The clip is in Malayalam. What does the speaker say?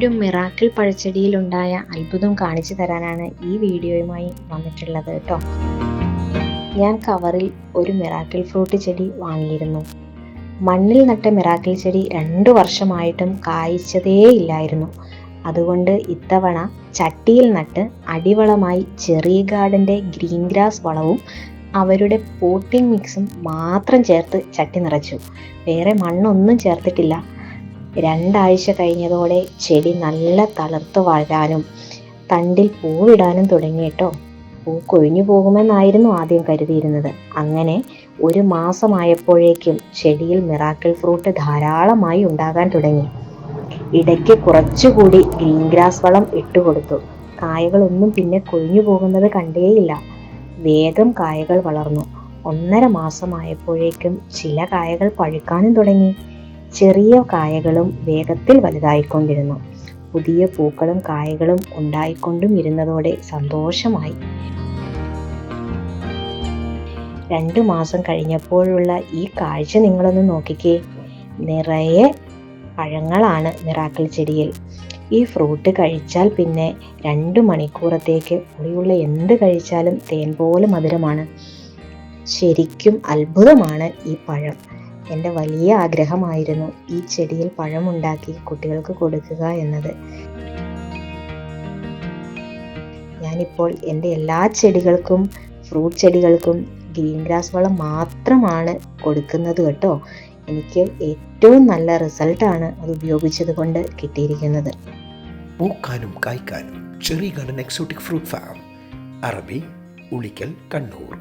ഒരു മിറാക്കിൾ പഴച്ചെടിയിലുണ്ടായ അത്ഭുതം കാണിച്ചു തരാനാണ് ഈ വീഡിയോയുമായി വന്നിട്ടുള്ളത് കേട്ടോ. ഞാൻ കവറിൽ ഒരു മിറാക്കിൾ ഫ്രൂട്ട് ചെടി വാങ്ങിയിരുന്നു. മണ്ണിൽ നട്ട മിറാക്കിൾ ചെടി 2 വർഷമായിട്ടും കായ്ച്ചതേയില്ലായിരുന്നു. അതുകൊണ്ട് ഇത്തവണ ചട്ടിയിൽ നട്ട് അടിവളമായി ചെറി ഗാർഡൻ്റെ ഗ്രീൻ ഗ്രാസ് വളവും അവരുടെ പോട്ടിംഗ് മിക്സും മാത്രം ചേർത്ത് ചട്ടി നിറച്ചു. വേറെ മണ്ണൊന്നും ചേർത്തിട്ടില്ല. 2 ആഴ്ച കഴിഞ്ഞതോടെ ചെടി നല്ല തളിർത്ത് വളരാനും തണ്ടിൽ പൂവിടാനും തുടങ്ങി കേട്ടോ. പൂ കൊഴിഞ്ഞു പോകുമെന്നായിരുന്നു ആദ്യം കരുതിയിരുന്നത്. അങ്ങനെ 1 മാസമായപ്പോഴേക്കും ചെടിയിൽ മിറാക്കിൾ ഫ്രൂട്ട് ധാരാളമായി ഉണ്ടാകാൻ തുടങ്ങി. ഇടയ്ക്ക് കുറച്ചുകൂടി ഗ്രീൻ ഗ്രാസ് വളം ഇട്ടുകൊടുത്തു. കായകളൊന്നും പിന്നെ കൊഴിഞ്ഞു പോകുന്നത് കണ്ടേയില്ല. വേഗം കായകൾ വളർന്നു. 1.5 മാസമായപ്പോഴേക്കും ചില കായകൾ പഴുക്കാനും തുടങ്ങി. ചെറിയ കായകളും വേഗത്തിൽ വലുതായിക്കൊണ്ടിരുന്നു. പുതിയ പൂക്കളും കായകളും ഉണ്ടായിക്കൊണ്ടും ഇരുന്നതോടെ സന്തോഷമായി. 2 മാസം കഴിഞ്ഞപ്പോഴുള്ള ഈ കാഴ്ച നിങ്ങളൊന്ന് നോക്കിക്കേ. നിറയെ പഴങ്ങളാണ് മിറാക്കിൾ ചെടിയിൽ. ഈ ഫ്രൂട്ട് കഴിച്ചാൽ പിന്നെ 2 മണിക്കൂറത്തേക്ക് പുളിയുള്ള എന്ത് കഴിച്ചാലും തേൻ പോലെ മധുരമാണ്. ശരിക്കും അത്ഭുതമാണ് ഈ പഴം. എൻ്റെ വലിയ ആഗ്രഹമായിരുന്നു ഈ ചെടിയിൽ പഴമുണ്ടാക്കി കുട്ടികൾക്ക് കൊടുക്കുക എന്നത്. ഞാനിപ്പോൾ എൻ്റെ എല്ലാ ചെടികൾക്കും ഫ്രൂട്ട് ചെടികൾക്കും ഗ്രീൻ ഗ്രാസ് വളം മാത്രമാണ് കൊടുക്കുന്നത് കേട്ടോ. എനിക്ക് ഏറ്റവും നല്ല റിസൾട്ടാണ് അത് ഉപയോഗിച്ചത് കൊണ്ട് കിട്ടിയിരിക്കുന്നത്. പൂക്കാനും കായ്ക്കാനും cherry garden exotic fruit farm, Arabi, Ulikkal, Kannur.